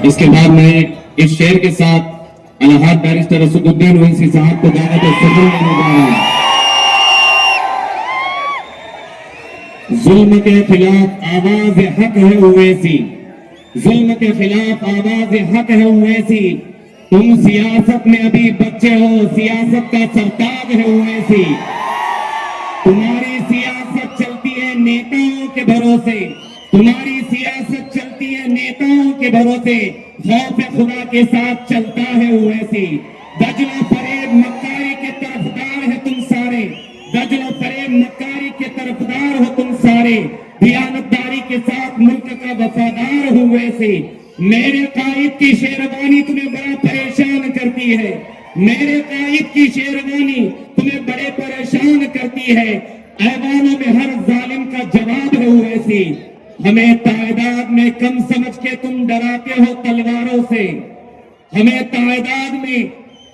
इसके बाद मैं इस शेर के साथ अलहाद बैरिस्टर असदुद्दीन ओवैसी साहब को दावत सजूल देने जा रहा हूं। जुल्म के खिलाफ आवाज हक है ओवैसी, जुल्म के खिलाफ आवाज हक है ओवैसी। तुम सियासत में अभी बच्चे हो, सियासत का सरताज है ओवैसी। तुम्हारी सियासत चलती है नेताओं के भरोसे, तुम्हारी सियासत चलती है नेताओं के भरोसे। खौफ खुदा के साथ चलता है ओवैसी। दजल फरेब मक्कारी के तरफदार है तुम सारे, दजल फरेब मक्कारी के तरफदार हो तुम सारे। दियानतदारी के साथ मुल्क का वफादार हो ओवैसी। मेरे कायद की शेरवानी तुम्हें बड़ा परेशान करती है, मेरे कायद की शेरवानी तुम्हें बड़े परेशान करती है। ऐवानों में हर जालिम का जवाब है ओवैसी। हमें तादाद में कम समझ के तुम डराते हो तलवारों से, हमें तादाद में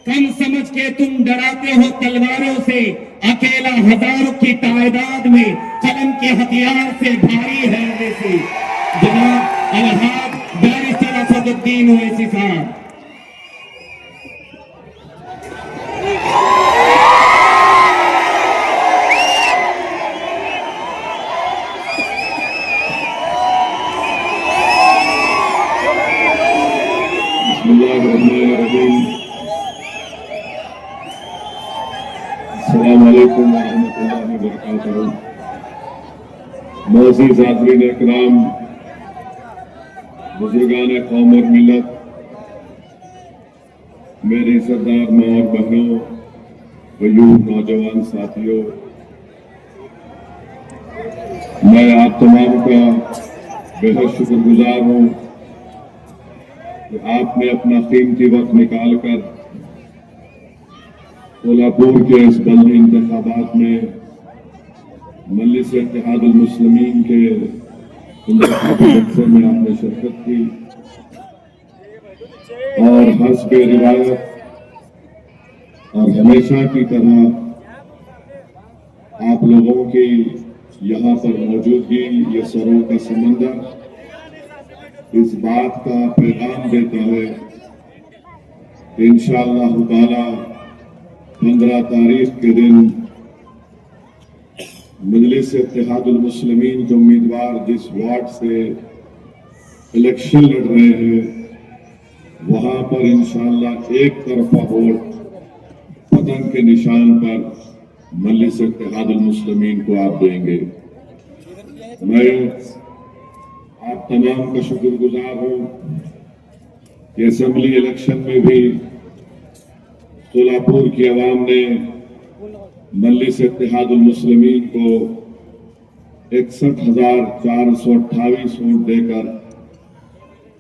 कम समझ के तुम डराते हो तलवारों से। अकेला हजारों की तादाद में कलम के हथियार से भारी है ओवैसी। जनाब अलहाद बैरिस्टर असदुद्दीन ओवैसी साहब। अस्सलामुअलैकुम वरहमतुल्लाहि वबरकातुहू। मोअज़्ज़िज़ हाज़रीन इकराम, बुजुर्गान कौम और मिलत, मेरे सरदार माँ और बहनों, वयूर नौजवान साथियों, मैं आप तमाम का बेहद शुक्रगुजार हूँ कि आपने अपना कीमती वक्त निकाल कर कोल्हापुर के इस बल्दी इंतखाबात में मजलिस इत्तेहादुल मुस्लिमीन के जलसे में आपने शिरकत की और हस्ब रिवायत और हमेशा की तरह आप लोगों की यहाँ पर मौजूदगी, ये सरों का समंदर इस बात का पैगाम देता है कि इंशाअल्लाह ताला 15 तारीख के दिन मजलिस इत्तेहादुल मुस्लिमीन के उम्मीदवार जिस वार्ड से इलेक्शन लड़ रहे हैं, वहां पर इंशाअल्लाह एक तरफा वोट पतंग के निशान पर मजलिस इत्तेहादुल मुस्लिमीन को आप देंगे। मैं आप तमाम का शुक्रगुजार हूँ कि असेंबली इलेक्शन में भी कोल्हापुर की आवाम ने मजलिस इत्तेहादुल मुस्लिमीन को 61,428 वोट देकर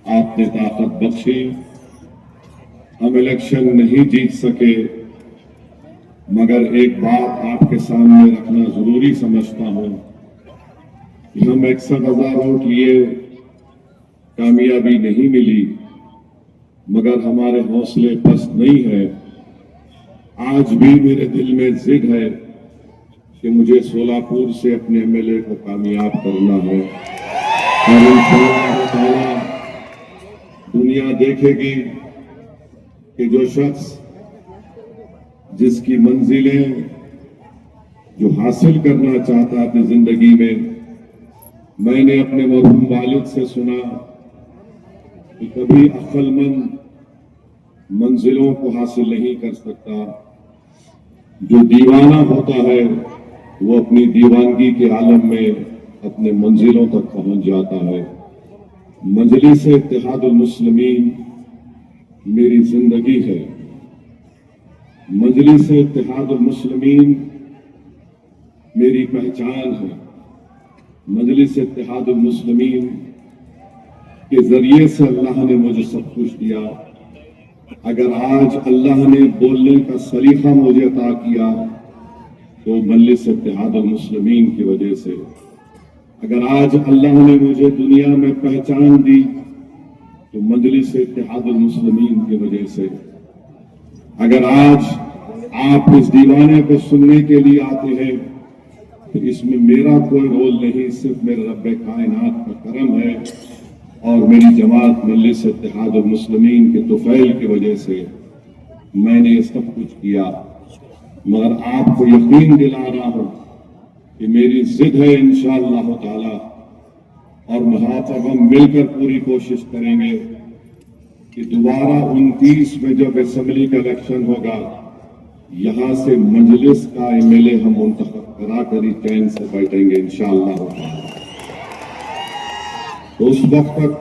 आपने ताकत बख्शी। हम इलेक्शन नहीं जीत सके, मगर एक बात आपके सामने रखना जरूरी समझता हूं कि हम 61,000 वोट लिए, कामयाबी नहीं मिली, मगर हमारे हौसले पस्त नहीं है। आज भी मेरे दिल में जिद है कि मुझे सोलापुर से अपने एमएलए को कामयाब करना है और इंशाअल्लाह दुनिया देखेगी कि जो शख्स जिसकी मंजिलें जो हासिल करना चाहता अपनी जिंदगी में, मैंने अपने मरहूम वालिद से सुना कि कभी अक्लमंद मंजिलों को हासिल नहीं कर सकता, जो दीवाना होता है वो अपनी दीवानगी के आलम में अपने मंजिलों तक पहुंच जाता है। मजलिस इत्तेहादुल मुस्लिमीन मेरी जिंदगी है, मजलिस इत्तेहादुल मुस्लिमीन मेरी पहचान है। मजलिस इत्तेहादुल मुस्लिमीन के जरिए से अल्लाह ने मुझे सब कुछ दिया। अगर आज अल्लाह ने बोलने का सलीका मुझे अता किया तो मजलिस इत्तेहादुल मुस्लिमीन की वजह से। अगर आज अल्लाह ने मुझे दुनिया में पहचान दी तो मजलिस इत्तेहादुल मुस्लिमीन की वजह से। अगर आज आप इस दीवाने को सुनने के लिए आते हैं तो इसमें मेरा कोई रोल नहीं, सिर्फ मेरे रब्बे कायनात का करम है और मेरी जमात मजलिस इत्तेहादुल मुस्लिमीन के तुफैल की वजह से मैंने ये सब कुछ किया, मगर आपको यकीन दिला रहा हूं कि मेरी जिद है इंशाअल्लाह ताला, और महातब हम मिलकर पूरी कोशिश करेंगे कि दोबारा 29 में जब असेंबली का इलेक्शन होगा, यहां से मजलिस का एमएलए हम मुंतखब करा कर ही चैन से बैठेंगे इंशाअल्लाह ताला। तो उस वक्त तक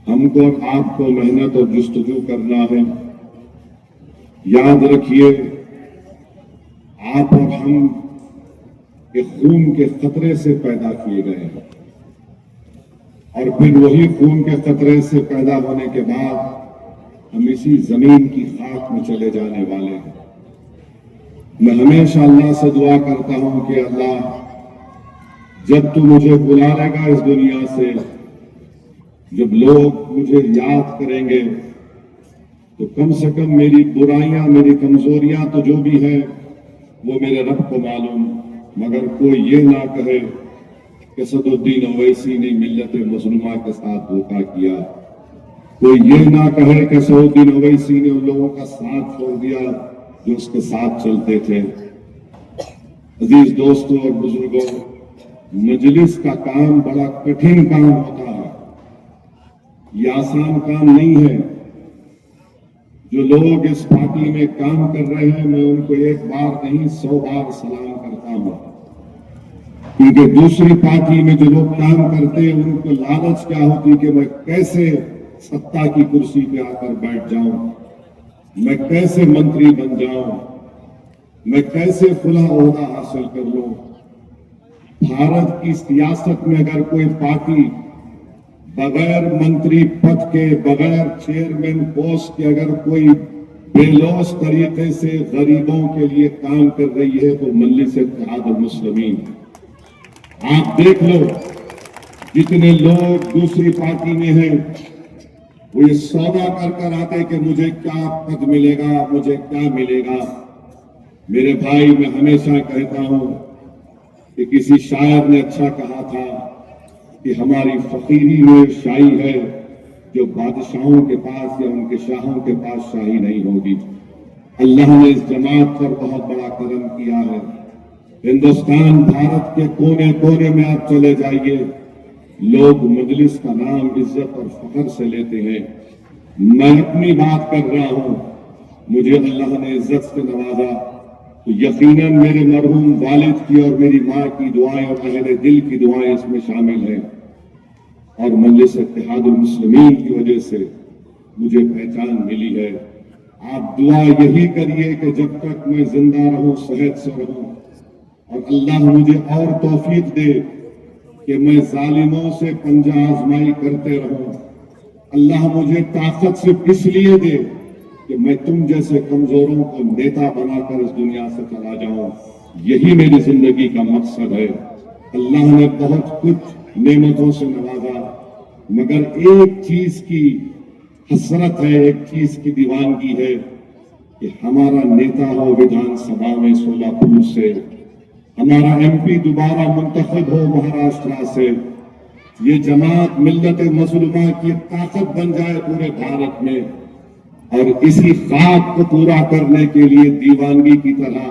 हमको और आपको मेहनत और जुस्तजू करना है। याद रखिए, आप और हम के खून के खतरे से पैदा किए गए हैं, और फिर वही खून के खतरे से पैदा होने के बाद हम इसी जमीन की खाक में चले जाने वाले हैं। मैं हमेशा अल्लाह से दुआ करता हूं कि अल्लाह, जब तू मुझे बुला लेगा इस दुनिया से, जब लोग मुझे याद करेंगे, तो कम से कम मेरी बुराइयां, मेरी कमजोरियां तो जो भी है वो मेरे रब को मालूम, मगर कोई ये ना कहे कि सदुद्दीन ओवैसी ने मिल्लत मुस्लिमा के साथ धोखा किया, कोई ये ना कहे कि सदुद्दीन ओवैसी ने उन लोगों का साथ छोड़ दिया जो उसके साथ चलते थे। अजीज दोस्तों और बुजुर्गों, मजलिस का काम बड़ा कठिन काम होता है, ये आसान काम नहीं है। जो लोग इस पार्टी में काम कर रहे हैं, मैं उनको एक बार नहीं 100 बार सलाम करता हूं, क्योंकि दूसरी पार्टी में जो लोग काम करते हैं उनको लालच क्या होती कि मैं कैसे सत्ता की कुर्सी पे आकर बैठ जाऊं, मैं कैसे मंत्री बन जाऊं, मैं कैसे खुला ओहदा हासिल कर लूं। भारत की सियासत में अगर कोई पार्टी बगैर मंत्री पद के, बगैर चेयरमैन पोस्ट के अगर कोई बेलौस तरीके से गरीबों के लिए काम कर रही है तो मजलिस इत्तेहादुल मुस्लिमीन। आप देख लो, जितने लोग दूसरी पार्टी में हैं वो ये सौदा कर कर आते कि मुझे क्या पद मिलेगा, मुझे क्या मिलेगा। मेरे भाई, मैं हमेशा कहता हूं कि किसी शायर ने अच्छा कहा था कि हमारी फकीरी में शाही है जो बादशाहों के पास या उनके शाहों के पास शाही नहीं होगी। अल्लाह ने इस जमात पर बहुत बड़ा करम किया है। हिंदुस्तान, भारत के कोने कोने में आप चले जाइए, लोग मजलिस का नाम इज्जत और फख्र से लेते हैं। मैं अपनी बात कर रहा हूं, मुझे अल्लाह ने इज्जत से नवाजा तो यकीनन मेरे मरहूम वालिद की और मेरी माँ की दुआएं और अहले दिल की दुआएं इसमें शामिल हैं, और मजलिस इत्तेहादुल मुस्लिमीन की वजह से मुझे पहचान मिली है। आप दुआ यही करिए कि जब तक मैं जिंदा रहूं, सेहत से रहूं, और अल्लाह मुझे और तौफीक दे कि मैं जालिमों से पंजा आजमाई करते रहूं। अल्लाह मुझे ताकत सिर्फ इसलिए दे कि मैं तुम जैसे कमजोरों को नेता बनाकर इस दुनिया से चला जाऊं। यही मेरी जिंदगी का मकसद है। अल्लाह ने बहुत कुछ नेमतों से नवाजा, मगर एक चीज की हसरत है, एक चीज की दीवानगी है कि हमारा नेता हो विधानसभा में सोलापुर से, हमारा एमपी दोबारा मुंतखब हो महाराष्ट्र से, ये जमात मिल्लत मुस्लिमा की ताकत बन जाए पूरे भारत में, और इसी ख्वाब को पूरा करने के लिए दीवानगी की तरह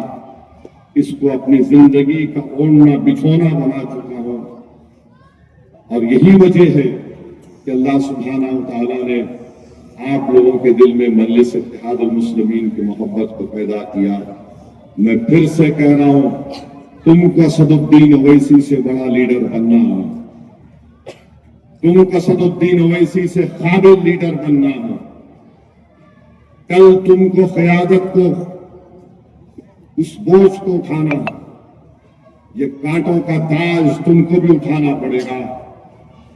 इसको अपनी जिंदगी का ओढ़ना बिछोना बना चुका हूं। और यही वजह है कि अल्लाह सुब्हानहू तआला ने आप लोगों के दिल में मजलिस इत्तेहादुल मुस्लिमीन की मोहब्बत को पैदा किया। मैं फिर से कह रहा हूं, तुमको सदुद्दीन ओवैसी से बड़ा लीडर बनना है, तुमको सदुद्दीन ओवैसी से काबिल लीडर बनना है। कल तुमको क़यादत को, उस बोझ को उठाना, ये कांटों का ताज तुमको भी उठाना पड़ेगा।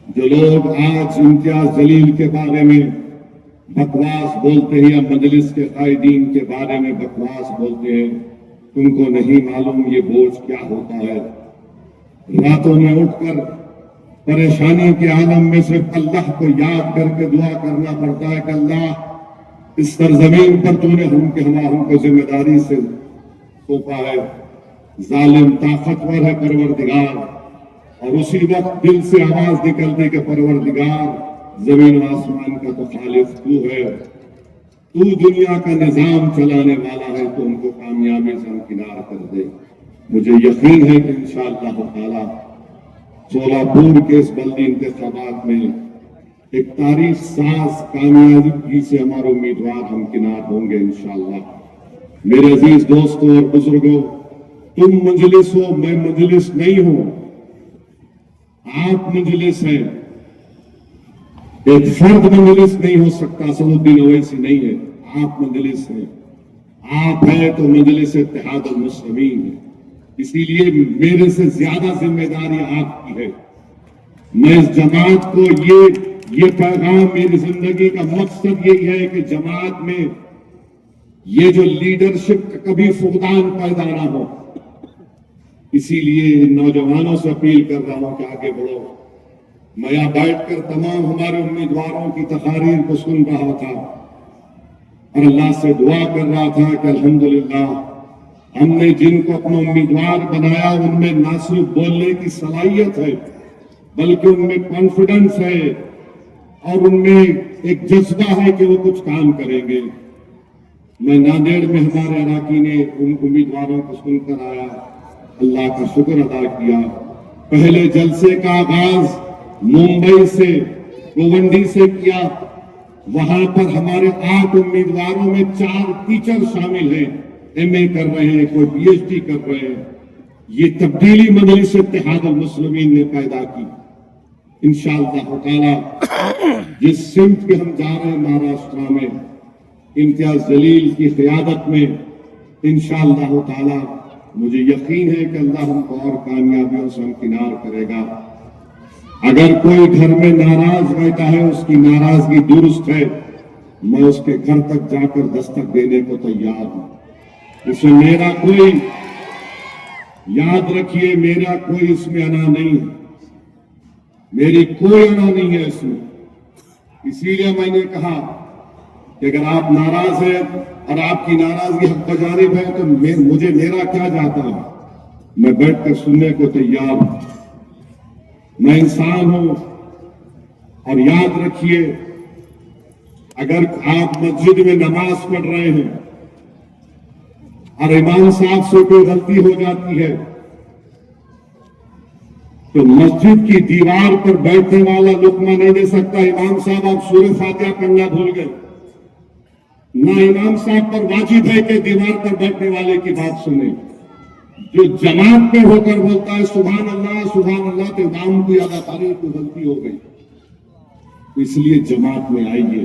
जो लोग आज इम्तियाज जलील के बारे में बकवास बोलते हैं या मजलिस के कायदीन के बारे में बकवास बोलते हैं, तुमको नहीं मालूम ये बोझ क्या होता है। रातों में उठकर परेशानी के आलम में सिर्फ अल्लाह को याद करके दुआ करना पड़ता है कि अल्लाह, इस सरजमीन पर तूने हमको जिम्मेदारी से सौंपा है। जालिम ताकतवर है परवरदिगार, और उसी वक्त दिल से आवाज निकलती कि परवरदिगार, जमीन और आसमान का तो खालिक तू है, तू दुनिया का निजाम चलाने वाला है, तो उनको कामयाबी से हमकिनार कर दे। मुझे यकीन है कि इंशाअल्लाह ताला सोलापुर के इस बल्दी इंतखाबात में एक तारीख साज कामयाबी से हमारे उम्मीदवार हमकिनार होंगे इंशाअल्लाह। मेरे अजीज दोस्तों और बुजुर्गों, तुम मजलिस हो, मैं मजलिस नहीं हूं, आप मजलिस है। एक फर्द मजलिस नहीं हो सकता, सदुद्दीन ओवैसी नहीं है, आप मजलिस है। आप है तो मजलिस इत्तेहाद अल मुस्लिमीन है, इसीलिए मेरे से ज्यादा जिम्मेदारी आपकी है। मैं इस जमात को ये पैगाम, मेरी जिंदगी का मकसद यही है कि जमात में ये जो लीडरशिप का कभी फुकदान पैदा ना हो। इसीलिए नौजवानों से अपील कर रहा हूं कि आगे बढ़ो। मैं यहां बैठकर तमाम हमारे उम्मीदवारों की तकारीर को सुन रहा था और अल्लाह से दुआ कर रहा था कि अल्हम्दुलिल्लाह हमने जिनको अपना उम्मीदवार बनाया उनमें ना सिर्फ बोलने की सलाहियत है, बल्कि उनमें कॉन्फिडेंस है और उनमें एक जज्बा है कि वो कुछ काम करेंगे। मैं नांदेड़ में हमारे अराकी ने उन उम्मीदवारों को सुनकर आया, अल्लाह का शुक्र अदा किया। पहले जलसे का आगाज मुंबई से, गोवंडी से किया। वहां पर हमारे 8 उम्मीदवारों में 4 टीचर शामिल हैं, MA कर रहे हैं, कोई PhD कर रहे हैं। ये तब्दीली मजलिस इत्तेहाद अल मुस्लिमीन ने पैदा की। इंशाअल्लाह ताला जिस सिमत के हम जा रहे हैं महाराष्ट्र में, इम्तियाज जलील की क़यादत में, इंशाअल्लाह ताला मुझे यकीन है कि अल्लाह हमको और कामयाबियों से हमकिनार करेगा। अगर कोई घर में नाराज बैठा है, उसकी नाराजगी दुरुस्त है, मैं उसके घर तक जाकर दस्तक देने को तैयार हूं। इसमें मेरा कोई, याद रखिए, मेरा कोई इसमें अना नहीं है, मेरी कोई अना नहीं है इसमें। इसीलिए मैंने कहा कि अगर आप नाराज हैं और आपकी नाराजगी हक बजानिब है तो मुझे मेरा क्या जाता है, मैं बैठकर सुनने को तैयार हूं। मैं इंसान हूं। और याद रखिए, अगर आप मस्जिद में नमाज पढ़ रहे हैं और इमाम साहब से कोई गलती हो जाती है तो मस्जिद की दीवार पर बैठने वाला लुकमा नहीं दे सकता, इमाम साहब आप सूरह फातिहा पढ़ना भूल गए। ना इमाम साहब पर वाजिब है कि दीवार पर बैठने वाले की बात सुने। जो जमात में होकर बोलता है सुभान अल्लाह तो इमाम को याद आता है कोई गलती हो गई। तो इसलिए जमात में आइए,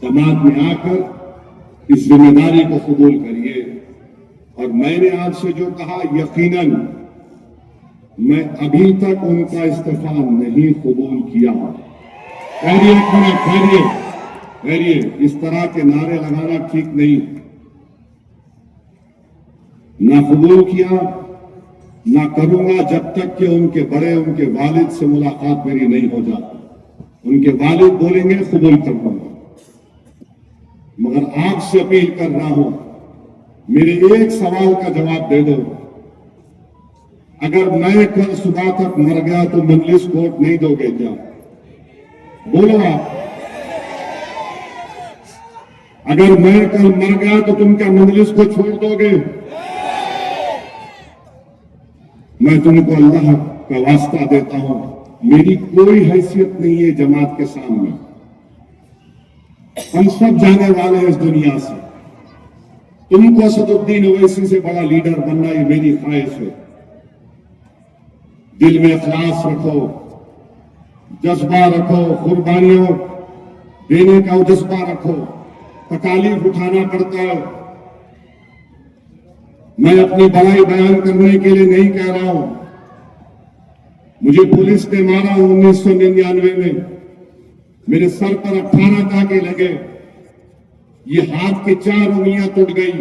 जमात में आकर इस जिम्मेदारी को कबूल करिए। और मैंने आपसे जो कहा, यकीनन मैं अभी तक उनका इस्तीफा नहीं कबूल किया। खैरिए, इस तरह के नारे लगाना ठीक नहीं। ना कबूल किया, ना करूंगा जब तक कि उनके बड़े, उनके वालिद से मुलाकात मेरी नहीं हो जाती। उनके वालिद बोलेंगे कबूल कर लूंगा। मगर आपसे अपील कर रहा हूं, मेरे एक सवाल का जवाब दे दो। अगर मैं कल सुबह तक मर गया तो मजलिस कोर्ट नहीं दोगे क्या? बोलो आप। अगर मैं कल मर गया तो तुम क्या मजलिस को छोड़ दोगे? मैं तुमको अल्लाह का वास्ता देता हूं, मेरी कोई हैसियत नहीं है जमात के सामने। हम सब जाने वाले हैं इस दुनिया से। तुमको असदुद्दीन ओवैसी से बड़ा लीडर बनना ये मेरी ख्वाहिश है। दिल में इखलास रखो, जज्बा रखो, कुर्बानियों देने का जज्बा रखो। तकालीफ उठाना पड़ता है। मैं अपनी बड़ाई बयान करने के लिए नहीं कह रहा हूं। मुझे पुलिस ने मारा 1999 में, मेरे सर पर 18 टाके लगे, ये हाथ की 4 उंगलियां टूट गई।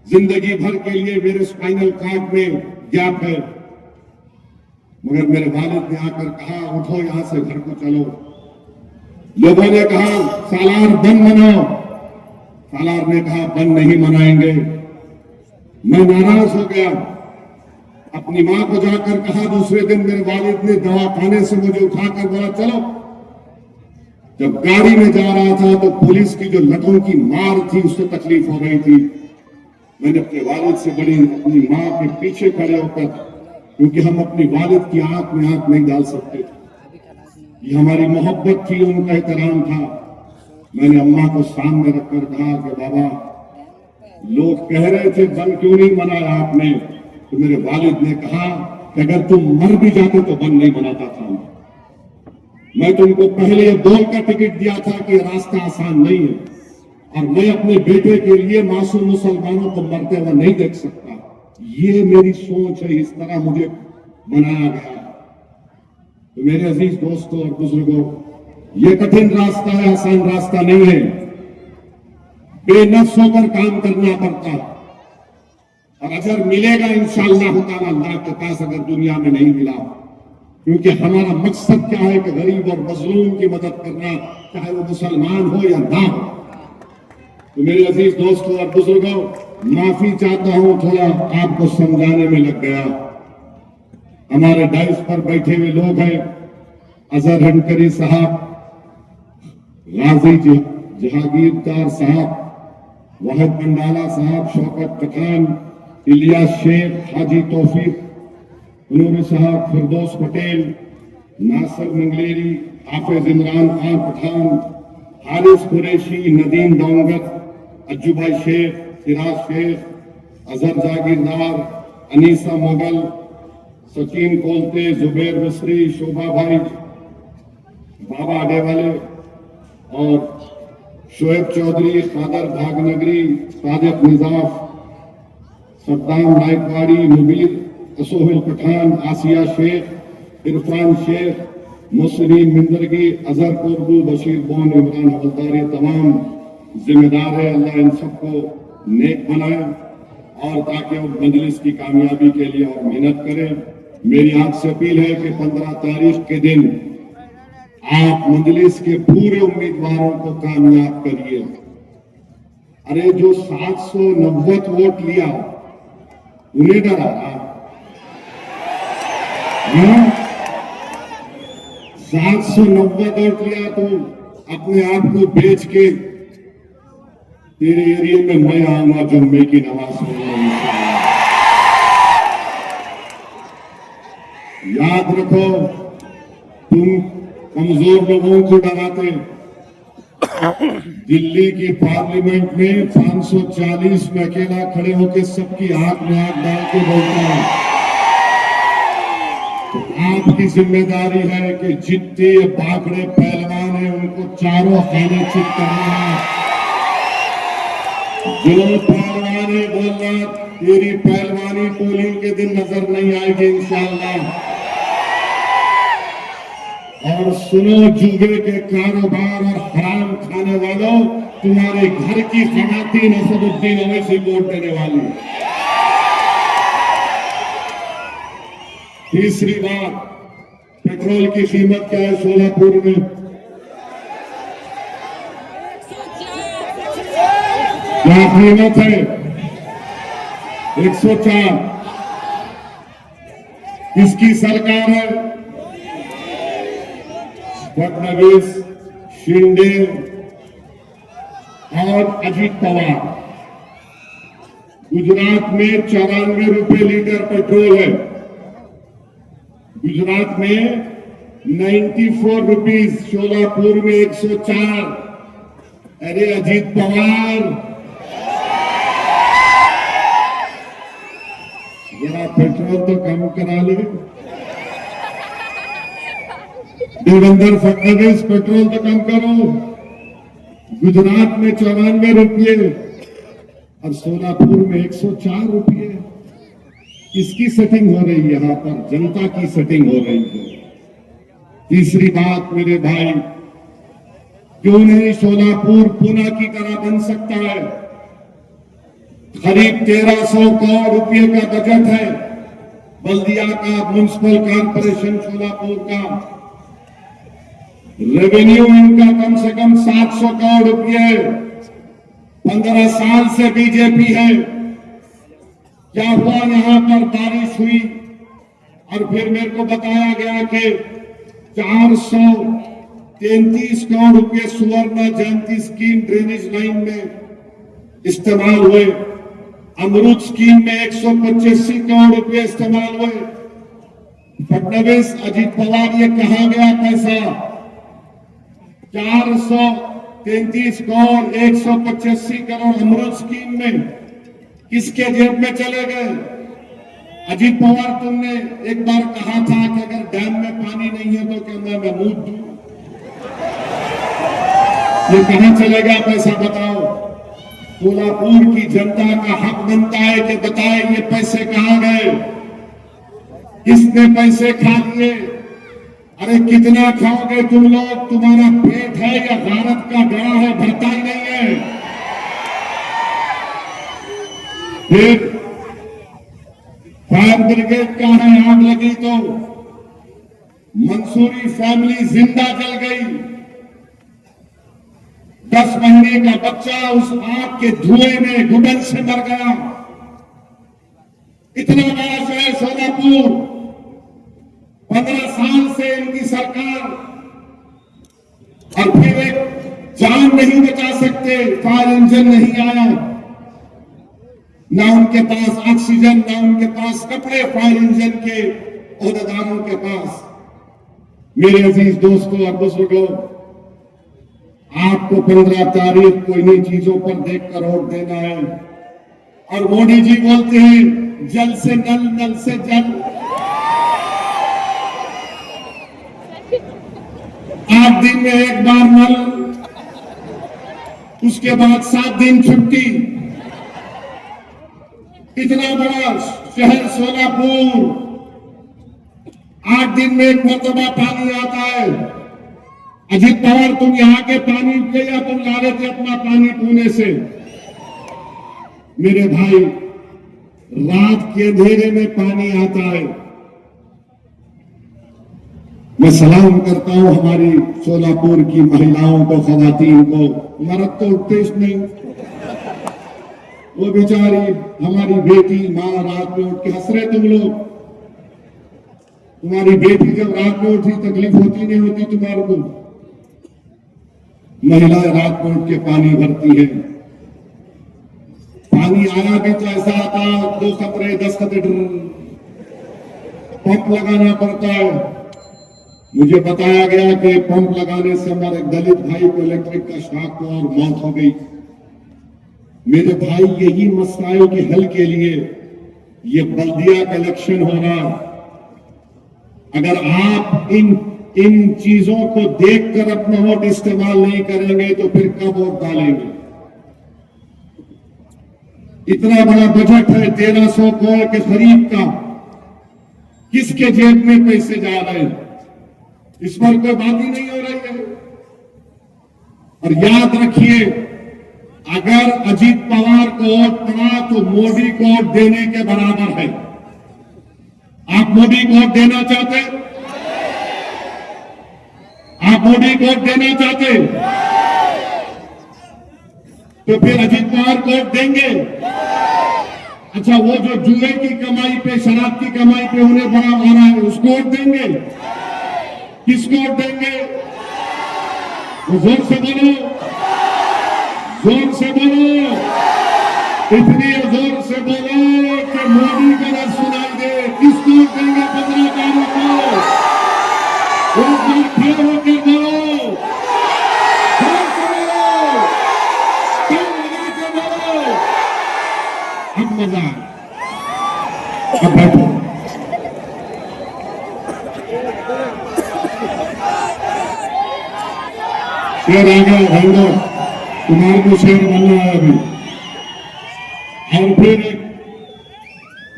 जिंदगी भर के लिए मेरे स्पाइनल कॉर्ड में गैप है। मगर मेरे वालिद ने आकर कहा उठो यहां से, घर को चलो। लोगों ने कहा सालार बंद मनाओ। सालार ने कहा बंद नहीं मनाएंगे। मैं नाराज हो गया अपनी मां को जाकर कहा, दूसरे दिन मेरे वालिद ने दवा खाने से मुझे उठाकर बोला चलो। जब गाड़ी में जा रहा था तो पुलिस की जो लठों की मार थी उससे तकलीफ हो रही थी। मैंने अपने वालिद से बड़ी अपनी मां के पीछे खड़े होकर, क्योंकि हम अपनी वालिद की आंख में आंख नहीं डाल सकते थे, ये हमारी मोहब्बत थी, उनका एहतराम था। मैंने अम्मा को सामने रखकर कहा कि बाबा, लोग कह रहे थे बन क्यों नहीं मनाया आपने, तो मेरे वालिद ने कहा कि अगर तुम मर भी जाते तो बन नहीं बनाता था। मैं तुमको पहले ये बोलकर टिकट दिया था कि रास्ता आसान नहीं है, और मैं अपने बेटे के लिए मासूम मुसलमानों को मरते हुए नहीं देख सकता। ये मेरी सोच है, इस तरह मुझे बनाया गया। तो मेरे अजीज दोस्तों और बुजुर्गों, ये कठिन रास्ता है, आसान रास्ता नहीं है। बेनफ्स होकर काम करना पड़ता है, और अजर मिलेगा इंशाअल्लाह ताला अल्लाह के पास, अगर दुनिया में नहीं मिला। क्योंकि हमारा मकसद क्या है कि गरीब और मजलूम की मदद करना, चाहे वो मुसलमान हो या ना हो। तो मेरे अजीज दोस्तों और बुजुर्गों, माफी चाहता हूं, थोड़ा आपको समझाने में लग गया। हमारे डाइस पर बैठे हुए लोग हैं, अजहर हनकरी साहब, गाजी जहांगीरदार साहब, वाहिद मंडाला साहब, शौकत पठान, इलियास शेख, हाजी तौफीक, नूर साहब, फिरदौस पटेल, नासिर मंगलेरी, हाफिज इमरान खान पठान, हारिस कुरैशी, नदीम डोंगत, अज्जू भाई शेख, सिराज शेख, अजहर जागीरदार, अनीसा मुगल, सकीन कोलते, जुबैर मिस्री, शोभा भाई, बाबा अडेवाले और शोएब चौधरी, खादर भागनगरी, सादिक निजाफ, सद्दाम नायकवाड़ी, मुबीर, सोहेल पठान, आसिया शेख, इरफान शेख, मुसरीन मिंदरगी, अजहर कुर्दू, बशीर बोन, इमरान हवलदार, ये तमाम जिम्मेदार है। अल्लाह इन सबको नेक बनाए, और ताकि वो मजलिस की कामयाबी के लिए और मेहनत करें। मेरी आपसे अपील है कि 15 तारीख के दिन आप मजलिस के पूरे उम्मीदवारों को कामयाब करिए। अरे जो 790 वोट लिया, उन्हें डरा 790 वोट लिया तो अपने आप को बेच के तेरे एरिया में मैं आऊंगा जुम्मे की नमाज पढ़ूंगा। याद रखो, तुम कमजोर लोगों को डराते। दिल्ली की पार्लियामेंट में 540 में अकेला खड़े होकर सबकी आंख में आंख डाल के बोलता है। आपकी जिम्मेदारी है कि जितने बागड़े पहलवान हैं उनको चारों खाने चित करना है। जो पहलवान है बोलना, तेरी पहलवानी पोलिंग के दिन नजर नहीं आएगी इंशाअल्लाह। और सुनो, जुए के कारोबार और हराम खाने वालों, तुम्हारे घर की खवातीन असदुद्दीन ओवैसी वोट देने वाली। तीसरी बात, पेट्रोल की कीमत क्या है सोलापुर में? क्या कीमत है? 104। किसकी सरकार है? फडणवीस, शिंदे और अजीत पवार। गुजरात में 94 रुपए लीटर पेट्रोल है। गुजरात में 94 रुपीज, सोलापुर में 104। अरे अजीत पवार, जरा पेट्रोल तो कम करा ले। देवेंद्र फडणवीस, पेट्रोल तो कम करो। गुजरात में 94 रुपये और सोलापुर में 104 रुपये। किसकी सेटिंग हो रही है? यहां पर जनता की सेटिंग हो रही है। तीसरी बात मेरे भाई, क्यों नहीं सोलापुर पुणे की तरह बन सकता है? करीब 1300 करोड़ रुपए का बजट है बल्दिया का, म्युनिसिपल कॉर्पोरेशन सोलापुर का। रेवेन्यू इनका कम से कम 700 करोड़ रुपए। 15 साल से बीजेपी है। क्या हुआ? यहां पर बारिश हुई, और फिर मेरे को बताया गया कि 433 करोड़ रुपए सुवर्ण जयंती स्कीम ड्रेनेज लाइन में इस्तेमाल हुए। अमृत स्कीम में 185 करोड़ रुपए इस्तेमाल हुए। फडणवीस, अजीत पवार, ये कहां गया पैसा? 433 करोड़ 185 करोड़ अमृत स्कीम में किसके जेब में चले गए? अजीत पवार, तुमने एक बार कहा था कि अगर डैम में पानी नहीं है तो क्या मैं मूत दूं? ये कहां चलेगा पैसा बताओ? सोलापुर की जनता का हक बनता है कि बताए ये पैसे कहां गए, किसने पैसे खा लिए? अरे कितना खाओगे तुम लोग? तुम्हारा पेट है या भारत का गड़ा है? भरता ही नहीं है। फिर फायर ब्रिगेड का है, आग लगी तो मंसूरी फैमिली जिंदा जल गई। 10 महीने का बच्चा उस आग के धुएं में घुटन से मर गया। इतना बड़ा शहर सोलापुर, 15 साल से इनकी सरकार, और फिर एक जान नहीं बचा सकते। फायर इंजन नहीं आया, ना उनके पास ऑक्सीजन, ना उनके पास कपड़े फायर इंजन के ओहदेदारों के पास। मेरे अजीज दोस्तों और बुजुर्गों, आपको 15 तारीख को इन्हीं चीजों पर देखकर वोट देना है। और मोदी जी बोलते हैं जल से नल, नल से जल। 8 दिन में एक बार नल, उसके बाद 7 दिन छुट्टी। इतना बड़ा शहर सोलापुर, 8 दिन में एक मरतबा पानी आता है। अजीत पवार, तुम यहां के पानी के या तुम ला रहे थे अपना पानी पुणे से? मेरे भाई, रात के अंधेरे में पानी आता है। मैं सलाम करता हूं हमारी सोलापुर की महिलाओं को, खवातीन को। हमारा तो उद्देश्य नहीं, वो बेचारी हमारी बेटी मां रात में उठ के हंस रहे तुम लोग। तुम्हारी बेटी जब रात में उठी तकलीफ होती नहीं होती तुम्हारे को? महिलाएं रात में उठ के पानी भरती है। पानी आया भी तो ऐसा आता, 2 खतरे 10 खतरे पंप लगाना पड़ता है। मुझे बताया गया कि पंप लगाने से हमारे दलित भाई को इलेक्ट्रिक का शॉक हुआ और मौत हो गई। मेरे भाई, यही मसलाओं के हल के लिए ये बल्दिया का इलेक्शन हो रहा। अगर आप इन चीजों को देखकर अपना वोट इस्तेमाल नहीं करेंगे तो फिर कब वोट डालेंगे? इतना बड़ा बजट है 1300 करोड़ के खरीद का, किसके जेब में पैसे जा रहे हैं? इस पर कोई बात ही नहीं हो रही है। और याद रखिए, अगर अजीत पवार को वोट पड़ा तो मोदी को वोट देने के बराबर है। आप मोदी को वोट देना चाहते? आप मोदी को वोट देना चाहते तो फिर अजीत पवार को वोट देंगे? अच्छा, वो जो जुए की कमाई पे, शराब की कमाई पे उन्हें बड़ा मारा है, उसको वोट देंगे? किसको वोट देंगे? वो जोर से बोलो, जोर से बोलो, इतनी जोर से बोलो कि मोदी का न सुनाई दे। किसको वोट देंगे 15 तारीख को? एक बार खड़े होकर बोलो, जोर से बोलो, कम लगा के बोलो। अब मजा, अब बैठो। शेर आ गया भाईडो, तुम्हारे को शेर बनना है अभी। और फिर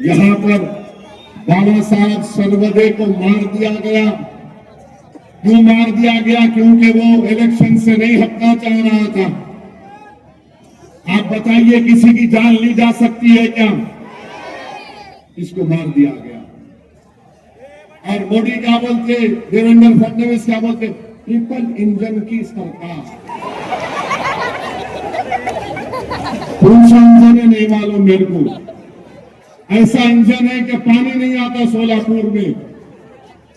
यहां पर बाबा साहब सर्वदे को मार दिया गया। क्यों मार दिया गया? क्योंकि वो इलेक्शन से नहीं हटना चाह रहा था। आप बताइए, किसी की जान ली जा सकती है क्या? इसको मार दिया गया। और मोदी क्या बोलते, देवेंद्र फडणवीस क्या बोलते? ट्रिपल इंजन की सरकार। कौन सा इंजन है नहीं मालूम मेरे को। ऐसा इंजन है कि पानी नहीं आता सोलापुर में।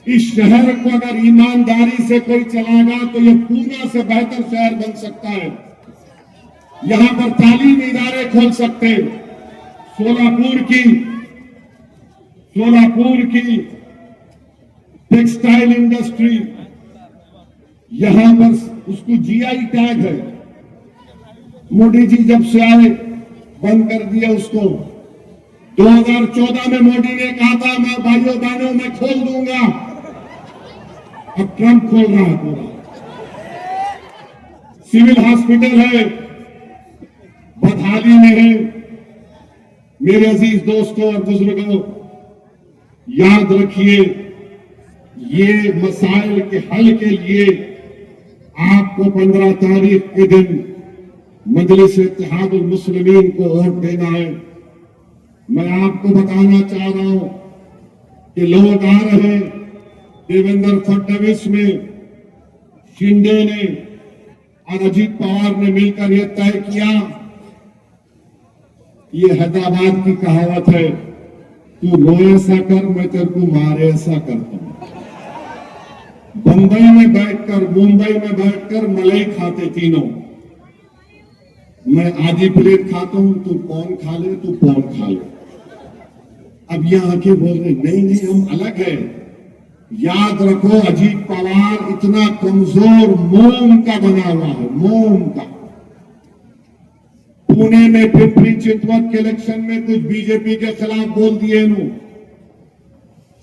इस शहर को अगर ईमानदारी से कोई चलाएगा तो ये पूना से बेहतर शहर बन सकता है। यहां पर तालीमी इदारे खोल सकते हैं। सोलापुर की टेक्सटाइल इंडस्ट्री, यहां पर उसको जीआई टैग है। मोदी जी जब से आए बंद कर दिया उसको। 2014 में मोदी ने कहा था मैं भाइयों बहनों मैं खोल दूंगा, अब ट्रंप खोल रहा है पूरा। सिविल हॉस्पिटल है, बदहाली में है। मेरे अजीज दोस्तों और बुजुर्गों, याद रखिए ये मसाइल के हल के लिए आपको 15 तारीख के दिन मजलिस इत्तेहादुल मुस्लिमीन को वोट देना है। मैं आपको बताना चाह रहा हूं कि लोग आ रहे हैं। देवेंद्र फडणवीस में, शिंदे ने और अजीत पवार ने मिलकर यह तय किया। ये हैदराबाद की कहावत है, तू रोए ऐसा कर मैं तेरे को मारे ऐसा करता हूं। बंबई में बैठकर, मुंबई में बैठकर मलाई खाते तीनों। मैं आधी प्लेट खाता हूं, तू कौन खा ले, तू कौन खा ले। अब यहां आके बोल रहे नहीं नहीं हम अलग है। याद रखो अजीत पवार इतना कमजोर मोम का बना हुआ है, मोम का। पुणे में पिंपरी चिंचवड के इलेक्शन में कुछ बीजेपी के खिलाफ बोल दिए इन्हों,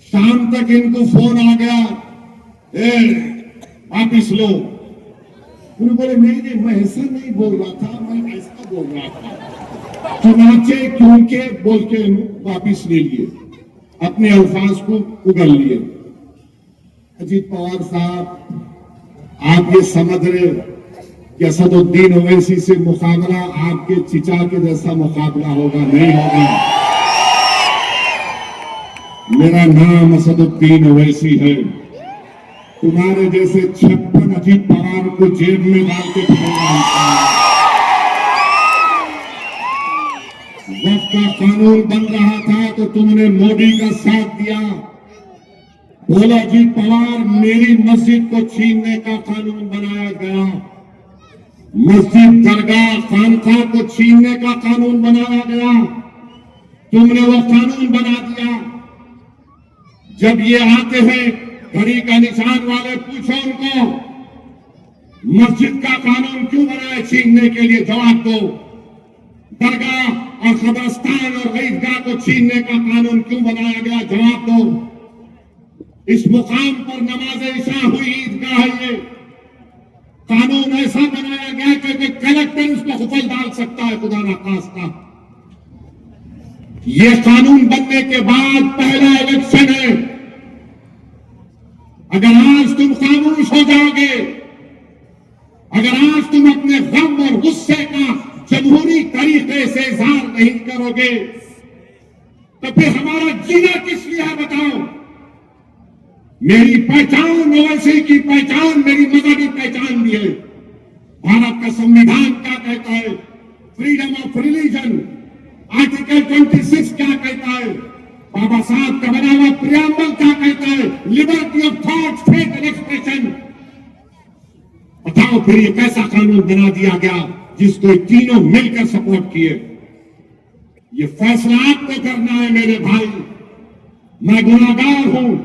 शाम तक इनको फोन आ गया, वापिस लो। उन्होंने बोले नहीं नहीं मैं ऐसा नहीं बोल रहा था, मैं ऐसा बोल रहा था। चुनाचे क्योंकि बोल के वापिस ले लिए, अपने अल्फाज को उगल लिए। अजीत पवार साहब आप ये समझ रहे कि असदुद्दीन ओवैसी से मुकाबला आपके चिचा के जैसा मुकाबला होगा? नहीं होगा। मेरा नाम असदुद्दीन ओवैसी है। तुम्हारे जैसे 56 अजीत पवार को जेब में डाल के फिरेगा। वक्त का कानून बन रहा था तो तुमने मोदी का साथ दिया। बोला अजीत पवार मेरी मस्जिद को छीनने का कानून बनाया गया, मस्जिद दरगाह खानका को छीनने का कानून बनाया गया, तुमने वो कानून बना दिया। जब ये आते हैं घड़ी का निशान वाले, पूछो उनको मस्जिद का कानून क्यों बनाया छीनने के लिए, जवाब दो। दरगाह और कब्रिस्तान और ईदगाह को छीनने का कानून क्यों बनाया गया, जवाब दो। इस मुकाम पर नमाज इशा हुई ईदगाह है, ये कानून ऐसा बनाया गया कि कलेक्टर उसको हुफल डाल सकता है, खुदा ना खास्ता। ये कानून बनने के बाद पहला इलेक्शन है। अगर आज तुम खामोश हो जाओगे, अगर आज तुम अपने गम और गुस्से का जमहूरी तरीके से इजहार नहीं करोगे तो फिर हमारा जीना किस लिए है बताओ। मेरी पहचान ओवैसी की पहचान मेरी मजहबी पहचान भी है। भारत का संविधान क्या कहता है, फ्रीडम ऑफ रिलीजन, आर्टिकल 26 क्या कहता है, बाबा साहब का बना हुआ प्रियम्बल क्या कहता है, liberty of thought, faith and expression. बताओ फिर ये कैसा कानून बना दिया गया जिसको तीनों मिलकर सपोर्ट किए। ये फैसला आपको करना है मेरे भाई। मैं गुनाहगार हूं।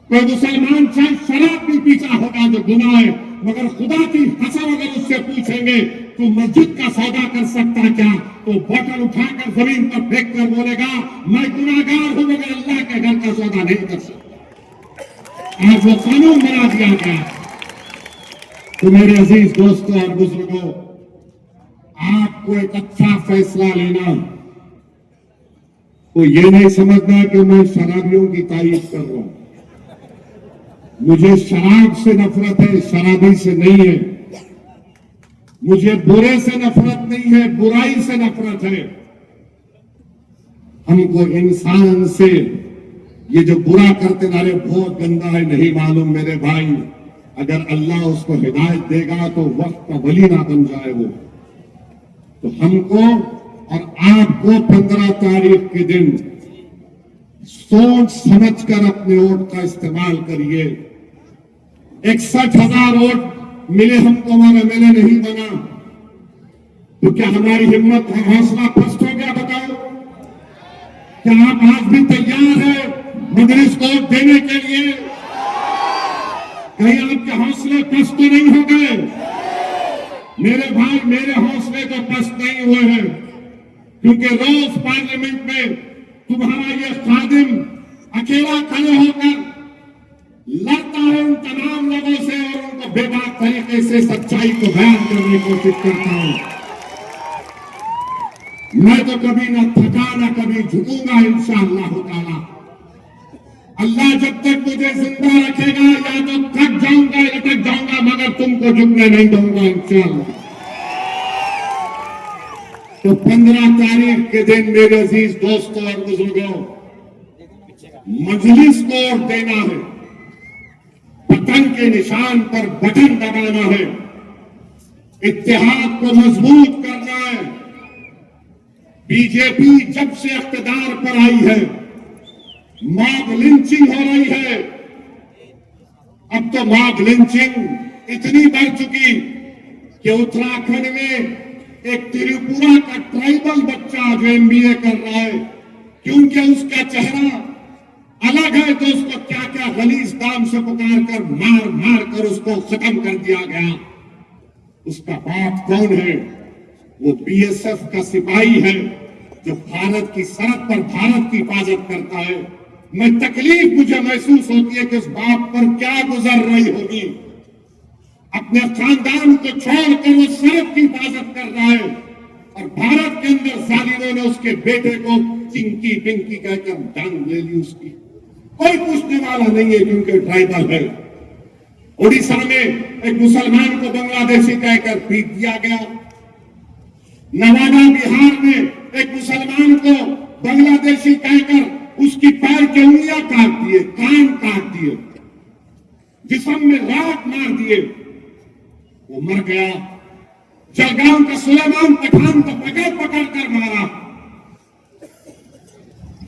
कोई मुसलमान चाहे शराब भी पीता होगा जो गुनाह है, मगर खुदा की कसम अगर उससे पूछेंगे तू मस्जिद का सौदा कर सकता क्या, तो बोतल उठाकर जमीन पर फेंक कर बोलेगा मैं गुनाहगार हूं मगर अल्लाह के घर का सौदा नहीं कर सकता। आज वो कानून बना दिया गया। तो मेरे अजीज दोस्तों और बुजुर्गों, आपको एक अच्छा फैसला लेना, तो ये नहीं समझना कि मैं शराबियों की तारीफ कर रहा हूं। मुझे शराब से नफरत है, शराबी से नहीं है। मुझे बुरे से नफरत नहीं है, बुराई से नफरत है। हमको इंसान से ये जो बुरा करते नारे बहुत गंदा है नहीं मालूम मेरे भाई। अगर अल्लाह उसको हिदायत देगा तो वक्त का वली ना बन जाए वो। तो हमको और आपको 15 तारीख के दिन सोच समझकर अपने वोट का इस्तेमाल करिए। 61,000 वोट मिले हमको मगर मैंने नहीं बना, तो क्या हमारी हिम्मत और हौसला पस्त हो गया? बताओ, क्या आप आज भी तैयार है मजलिस को वोट देने के लिए? कहीं आपके हौसले पस्त तो नहीं हो गए? मेरे भाई, मेरे हौसले तो पस्त नहीं हुए हैं, क्योंकि रोज पार्लियामेंट में तुम्हारा ये खादिम अकेला खड़े होकर लड़ता है उन तमाम लोगों से और उनको बेबाक तरीके से सच्चाई को बयान करने की कोशिश करता हूं। मैं तो कभी ना थका ना कभी झुकूंगा इंशाअल्लाह ताला। अल्लाह जब तक मुझे जिंदा रखेगा या तो थक जाऊंगा या लटक जाऊंगा, मगर तुमको झुकने नहीं दूंगा इंशाअल्लाह। तो 15 तारीख के दिन मेरे अजीज दोस्तों और बुजुर्गों, मजलिस को वोट देना है, बटन के निशान पर बटन दबाना है, इत्तेहाद को मजबूत करना है। बीजेपी जब से इख्तिदार पर आई है, मॉब लिंचिंग हो रही है। अब तो मॉब लिंचिंग इतनी बढ़ चुकी कि उत्तराखंड में एक त्रिपुरा का ट्राइबल बच्चा जो एमबीए कर रहा है, क्योंकि उसका चेहरा अलग है तो उसको क्या क्या गलीज नाम से पुकार कर मार मार कर उसको खत्म कर दिया गया। उसका बाप कौन है? वो बीएसएफ का सिपाही है जो भारत की सरहद पर भारत की हिफाजत करता है। मैं तकलीफ मुझे महसूस होती है कि उस बाप पर क्या गुजर रही होगी। अपने खानदान को छोड़कर वो सरहद की हिफाजत कर रहा है और भारत के अंदर जालिमों ने उसके बेटे को चिंकी पिंकी कहकर जान ले ली उसकी। कोई पूछने वाला नहीं है क्योंकि ट्राइबल है। उड़ीसा में एक मुसलमान को बांग्लादेशी कहकर पीट दिया गया। नवादा बिहार में एक मुसलमान को बांग्लादेशी कहकर उसकी पैर की उंगलियां काट दिए, कान काट दिए, जिस्म में राख मार दिए, वो मर गया। जलगांव का सुलेमान पठान को पकड़ पकड़ कर मारा,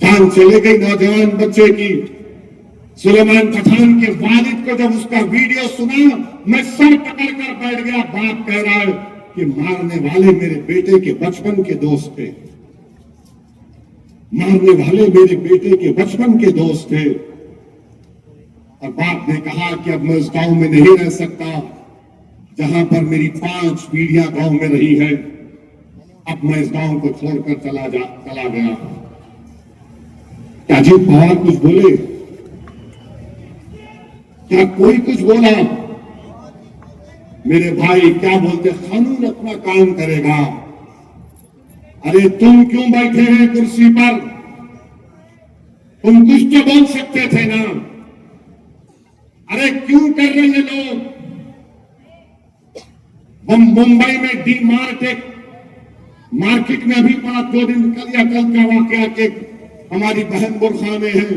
जान चले गई नौजवान बच्चे की। सुलेमान पठान के वालिद को जब उसका वीडियो सुना, मैं सर पकड़ कर बैठ गया। बाप कह रहा है कि मारने वाले मेरे बेटे के बचपन के दोस्त थे, मारने वाले मेरे बेटे के बचपन के दोस्त थे। और बाप ने कहा कि अब मैं उस गांव में नहीं रह सकता जहां पर मेरी 5 पीढ़ियां गांव में रही है। अब मैं इस गांव को छोड़कर चला गया। क्या अजीत पवार कुछ बोले? क्या कोई कुछ बोला? मेरे भाई क्या बोलते, कानून अपना काम करेगा। अरे तुम क्यों बैठे हैं कुर्सी पर? तुम कुछ तो बोल सकते थे ना। अरे क्यों कर रहे हैं लोग? मुंबई में डी मार्केट में अभी 2 दिन कल या कल का वाकया के हमारी बहन बुरखा में है,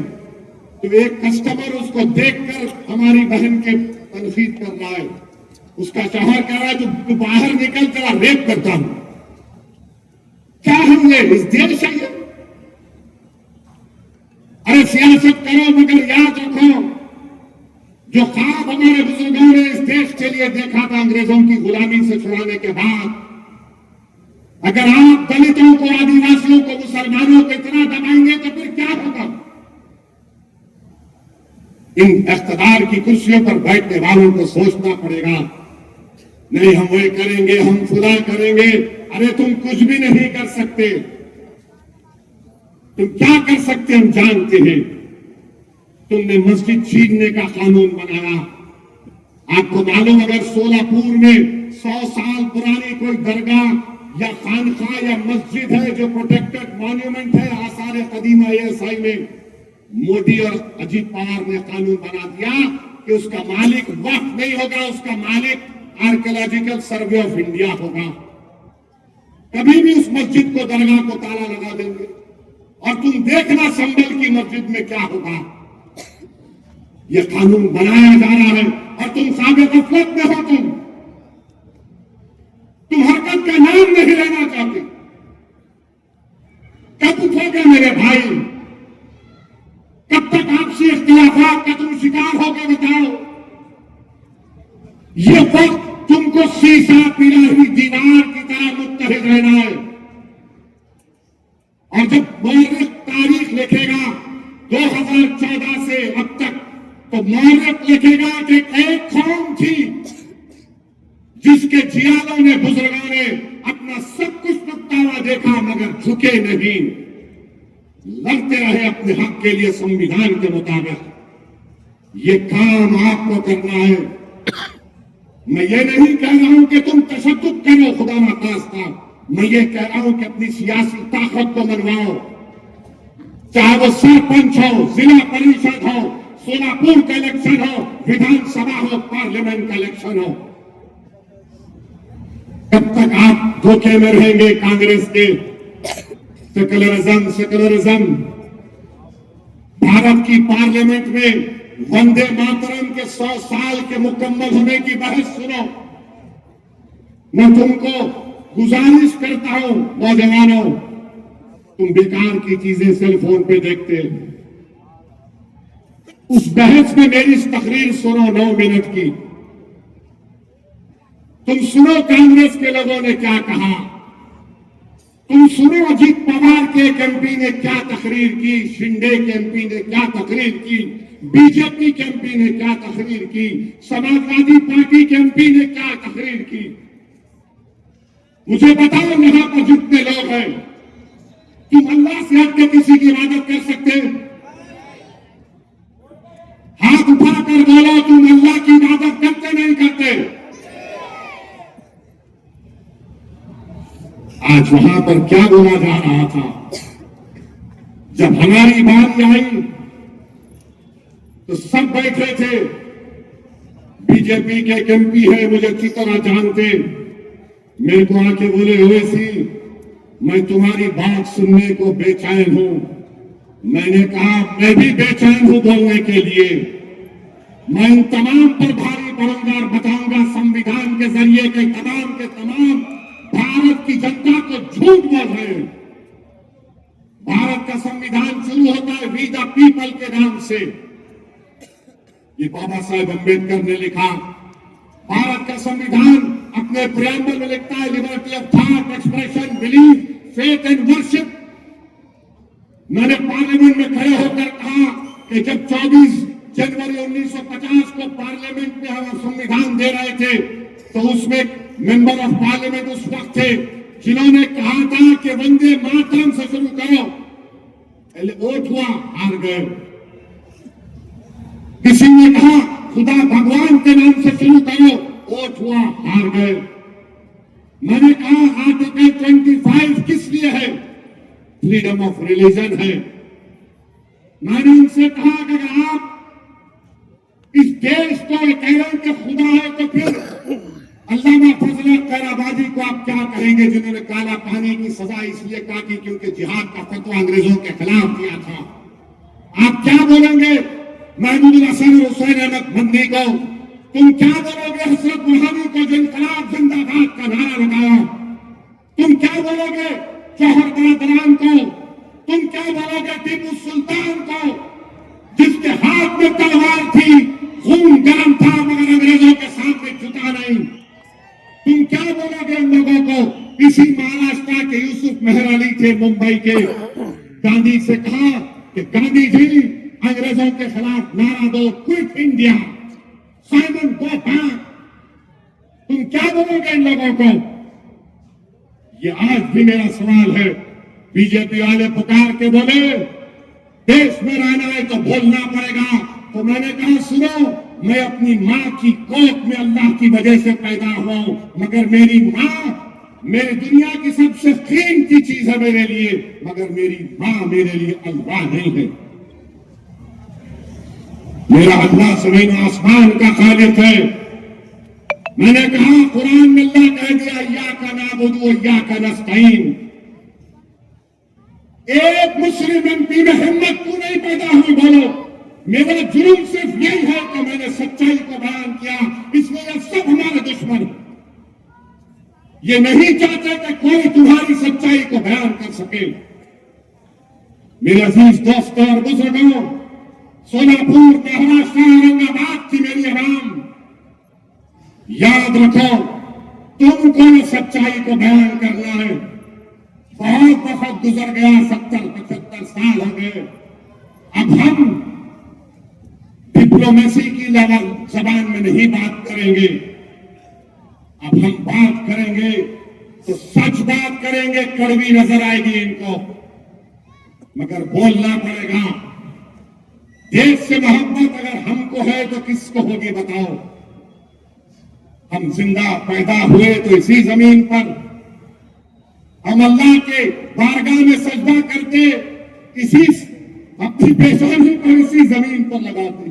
तो एक कस्टमर उसको देखकर हमारी बहन के तनकीद कर रहा है। उसका शौहर कह रहा है तू बाहर निकल तेरा रेप करता हूं। क्या हम ये इस देश है ये? अरे सियासत करो मगर याद रखो, जो ख्वाब हमारे बुजुर्गों ने इस देश के लिए देखा था अंग्रेजों की गुलामी से छुड़ाने के बाद, अगर आप दलितों को, आदिवासियों को, मुसलमानों को इतना दबाएंगे तो फिर क्या होगा? इन इख्तिदार की कुर्सियों पर बैठने वालों को सोचना पड़ेगा। नहीं हम वही करेंगे, हम खुदा करेंगे। अरे तुम कुछ भी नहीं कर सकते। तुम क्या कर सकते हम जानते हैं। तुमने मस्जिद छीनने का कानून बनाया। आपको मालूम, अगर सोलापुर में 100 साल पुरानी कोई दरगाह या खानखा या मस्जिद है जो प्रोटेक्टेड मॉन्यूमेंट है आसार कदीमा ASI में, मोदी और अजीत पवार ने कानून बना दिया कि उसका मालिक वक्फ नहीं होगा, उसका मालिक आर्कियोलॉजिकल सर्वे ऑफ इंडिया होगा। कभी भी उस मस्जिद को, दरगाह को ताला लगा देंगे। और तुम देखना संभल की मस्जिद में क्या होगा। यह कानून बनाया जा रहा है और तुम साबित गफलत में हो। तुम हरकत का नाम नहीं लेना चाहते। कब उठोगे मेरे भाई? पिला हुई दीवार की तरह मुत्तहिद रहना है। और जब मौर्य तारीख लिखेगा 2014 से अब तक, तो मौर्य लिखेगा कि एक कौम थी जिसके जियालों ने, बुजुर्गों ने अपना सब कुछ टूटता हुआ देखा मगर झुके नहीं, लड़ते रहे अपने हक के लिए संविधान के मुताबिक। ये काम आपको करना है। मैं ये नहीं कह रहा हूं कि तुम तशद्दुद करो खुदा ना खास्ता, मैं ये कह रहा हूं कि अपनी सियासी ताकत को मनवाओ, चाहे वो सरपंच हो, जिला परिषद हो, सोलापुर का इलेक्शन हो, विधानसभा हो, पार्लियामेंट का इलेक्शन हो। कब तक आप धोखे में रहेंगे कांग्रेस के सेकुलरिज्म। भारत की पार्लियामेंट में वंदे मातरम के 100 साल के मुकम्मल होने की बहस सुनो। मैं तुमको गुजारिश करता हूं नौजवानों, तुम बेकार की चीजें सेल फोन पे देखते, उस बहस में मेरी तकरीर सुनो 9 मिनट की। तुम सुनो कांग्रेस के लोगों ने क्या कहा, तुम सुनो अजीत पवार के एक एमपी ने क्या तकरीर की, शिंदे के एमपी ने क्या तकरीर की, बीजेपी के एमपी ने क्या तकरीर की, समाजवादी पार्टी के एमपी ने क्या तकरीर की। मुझे बताओ यहां पर जितने लोग हैं, तुम अल्लाह से हट के किसी की इबादत कर सकते? हाथ उठाकर बोलो, तुम अल्लाह की इबादत करते नहीं करते? आज वहां पर क्या बोला जा रहा था? जब हमारी बारी आई तो सब बैठे थे। बीजेपी के एक एमपी है, मुझे अच्छी तरह जानते, मेरे को आके बोले, ओवैसी मैं तुम्हारी बात सुनने को बेचैन हूं। मैंने कहा मैं भी बेचैन हूं बोलने के लिए। मैं इन तमाम पर भारी पड़ूंगा और बताऊंगा संविधान के जरिए के तमाम भारत की जनता को झूठ बोल रहे हैं। भारत का संविधान शुरू होता है वी द पीपल के नाम से। ये बाबा साहेब अम्बेडकर ने लिखा। भारत का संविधान अपने प्रियम्बल में लिखता है liberty of thought, expression, belief, faith and worship. मैंने पार्लियामेंट में खड़े होकर कहा कि जब 24 जनवरी 1950 को पार्लियामेंट में हम संविधान दे रहे थे तो उसमें मेंबर ऑफ पार्लियामेंट उस वक्त थे जिन्होंने कहा था कि वंदे मातरम से शुरू करो। पहले वोट हुआ, हार गए। किसी ने कहा खुदा भगवान के नाम से शुरू करो, वोट हुआ, हार गए। मैंने कहा आर्टिकल 25 किस लिए है? फ्रीडम ऑफ रिलीजन है। मैंने उनसे कहा कि अगर आप इस देश को कह रहे हैं कि खुदा है तो फिर अल्लामा फजल खैराबादी को आप क्या कहेंगे जिन्होंने काला पानी की सजा इसलिए काटी क्योंकि जिहाद का फतवा अंग्रेजों के खिलाफ दिया था? आप क्या बोलेंगे महमूद हसन हुसैन अहमद मंदी को? तुम क्या बोलोगे हजरत मोहम्मद को जो इनकलाब जिंदाबाद का नारा लगाया? तुम क्या बोलोगे जौहर बरदरान को? तुम क्या बोलोगे टीपू सुल्तान को जिसके हाथ में तलवार थी, खून गर्म था मगर अंग्रेजों के सामने झुका नहीं? तुम क्या बोलोगे उन लोगों को? इसी महाराष्ट्र के यूसुफ मेहर अली थे मुंबई के, गांधी से कहा कि गांधी जी अंग्रेजों के खिलाफ नारा दो, quit India, Simon go back. तुम क्या बोलोगे इन लोगों को? ये आज भी मेरा सवाल है। बीजेपी वाले पुकार के बोले देश में रहना है तो बोलना पड़ेगा। तो मैंने कहा सुनो, मैं अपनी माँ की कोख में अल्लाह की वजह से पैदा हुआ हूं, मगर मेरी माँ मेरी दुनिया की सबसे कीमती चीज है मेरे लिए, मगर मेरी माँ मेरे लिए अल्लाह नहीं है। मेरा अल्लाह जमीन आसमान का खालिक है। मैंने कहा कुरान में अल्लाह कह दिया इय्याका नअबुदु व इय्याका नस्तईन। एक मुस्लिम एमपी में हिम्मत क्यों नहीं पैदा हुई? बोलो। मेरा जुर्म सिर्फ यही है कि मैंने सच्चाई को बयान किया, इसलिए सब हमारे दुश्मन हैं। ये नहीं चाहते कि कोई तुम्हारी सच्चाई को बयान कर सके। मेरे अजीज दोस्तों और बुजुर्गों, सोलापुर, महाराष्ट्र, औरंगाबाद की मेरी आवाम, याद रखो तुमको सच्चाई को बयान करना है। बहुत वक्त गुजर गया, 70-75 साल हो गए। अब हम डिप्लोमेसी की लेवल जबान में नहीं बात करेंगे। अब हम बात करेंगे तो सच बात करेंगे। कड़वी नजर आएगी इनको, मगर बोलना पड़ेगा। देश से मोहब्बत अगर हमको है तो किसको होगी बताओ। हम जिंदा पैदा हुए तो इसी जमीन पर, हम अल्लाह के बारगाह में सजदा करते इसी अपनी पेशानी को इसी जमीन पर लगाते,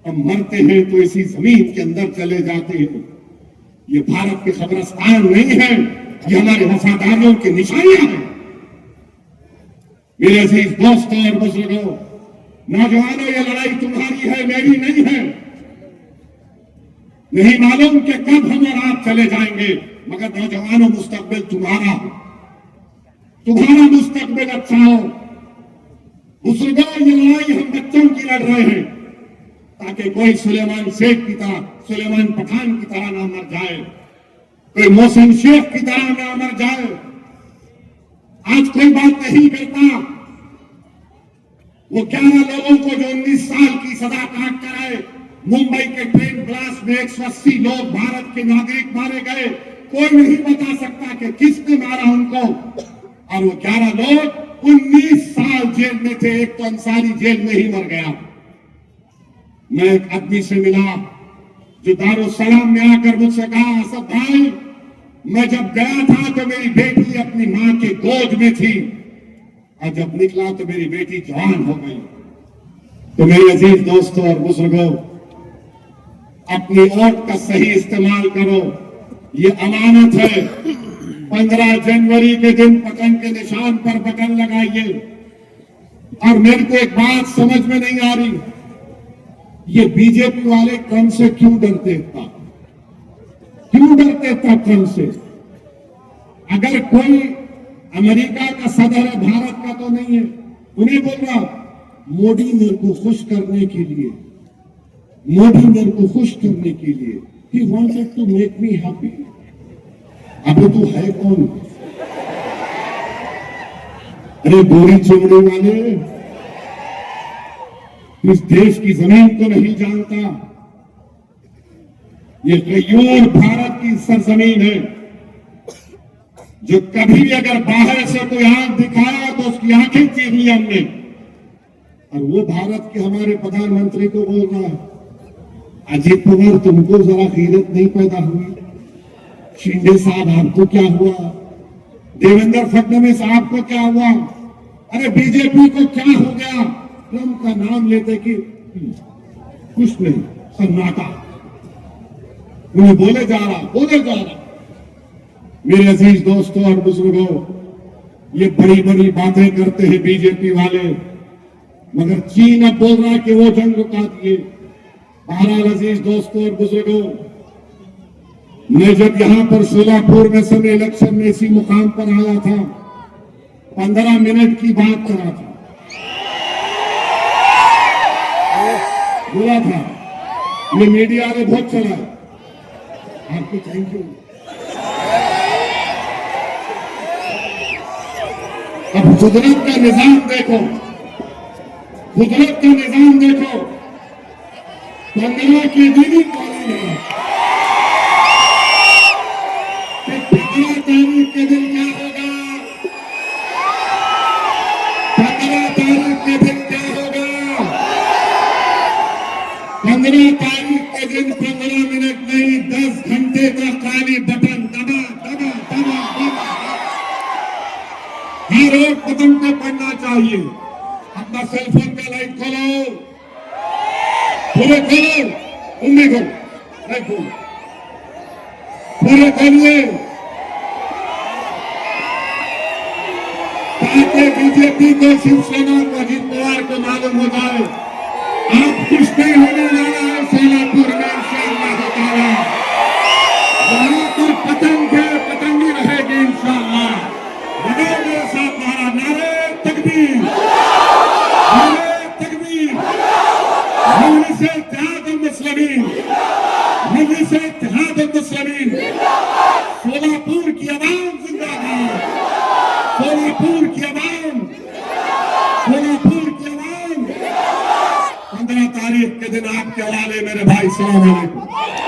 हम मरते हैं तो इसी जमीन के अंदर चले जाते हैं। ये भारत के कब्रिस्तान नहीं है, ये हमारे वफादारियों की निशानियां हैं। मेरे अजीज दोस्तों और बुजुर्गों, नौजवानों, ये लड़ाई तुम्हारी है, मेरी नहीं है। नहीं मालूम कि कब हम और आप चले जाएंगे, मगर नौजवानों, मुस्तकबिल तुम्हारा हो, तुम्हारा मुस्तकबिल अच्छा हो। बुजुर्गों, ये लड़ाई हम बच्चों की लड़ रहे हैं ताकि कोई सुलेमान शेख की तरह, सुलेमान पठान की तरह ना मर जाए, कोई मोहसिन शेख की तरह ना मर जाए। आज कोई बात नहीं करता वो 11 लोगों को जो 19 साल की सजा काट कर आए। मुंबई के ट्रेन ब्लास्ट में 180 लोग भारत के नागरिक मारे गए। कोई नहीं बता सकता कि किसने मारा उनको। और वो 11 लोग 19 साल जेल में थे। एक तो अंसारी जेल में ही मर गया। मैं एक आदमी से मिला जो दारुसलाम में आकर मुझसे कहा, असद भाई, मैं जब गया था तो मेरी बेटी अपनी मां के गोद में थी, और जब निकला तो मेरी बेटी जवान हो गई। तो मेरे अजीज दोस्तों और बुजुर्गों, अपनी वोट का सही इस्तेमाल करो, ये अमानत है। 15 जनवरी के दिन पतंग के निशान पर बटन लगाइए। और मेरे को एक बात समझ में नहीं आ रही, ये बीजेपी वाले ट्रंप से क्यों डरते था? क्यों डरते था ट्रंप से? अगर कोई अमेरिका का सदर है, भारत का तो नहीं है, उन्हें बोल रहा मोदी मेरे को खुश करने के लिए, मोदी मेरे को खुश करने के लिए, he wanted to make me happy। अबे तू है कौन? अरे गोरी चमड़ी वाले, इस देश की जमीन को नहीं जानता। ये गयूर भारत की सरजमीन है, जो कभी भी अगर बाहर से कोई आंख दिखाया तो उसकी आंखें चीर ली हमने। और वो भारत के हमारे प्रधानमंत्री को बोल रहा है, अजीत पवार तुमको जरा गैरत नहीं पैदा हुई? शिंदे साहब आपको क्या हुआ? देवेंद्र फडणवीस आपको क्या हुआ? अरे बीजेपी को क्या हो गया? ट्रंप का नाम लेते कि कुछ नहीं, सन्नाटा। उन्हें बोले जा रहा। मेरे अजीज दोस्तों और बुजुर्गों, ये बड़ी बड़ी बातें करते हैं बीजेपी वाले, मगर चीन अब बोल रहा है कि वो जंग रुका दिए। बहरहाल अजीज दोस्तों और बुजुर्गों, मैं जब यहां पर सोलापुर में समय इलेक्शन में इसी मुकाम पर आया था, 15 मिनट की बात करा था, बोला था। ये मीडिया ने बहुत चला, आपको थैंक यू। अब कुदरत का निजाम देखो, कुदरत का निजाम देखो। 15 के दिन ही कॉलेज है, 15 तारीख के दिन क्या होगा? 15 तारीख के दिन क्या होगा? 15 तारीख के दिन 15 मिनट नहीं, 10 घंटे का खाली बटन दबा दबा दबा दबा। हर एक बटन को पढ़ना चाहिए। अपना सेलफोन का लाइट खोलो, पूरे खोलो, उम्मीद करो, नहीं खोलो, पूरे खोलिए, ताकि बीजेपी को, शिवसेना को, अजीत पवार को मालूम हो जाए आप कुछ नहीं होने वाला है सोलापुर में इंशाअल्लाह ताला। वहां पर पतंगी रहेगी इंशाअल्लाह। बगैर मेरे साथ नारा, नारे तकबीर, नारे तकबीर, मजलिस-ए-इत्तेहाद-उल-मुस्लिमीन, मजलिस-ए-इत्तेहाद-उल-मुस्लिमीन। सोलापुर की आवाम जिंदाबाद, सोलापुर की आवाम, सोलापुर की आवाम। 15 तारीख के दिन आपके हवाले मेरे भाई, सलाम अलैकुम।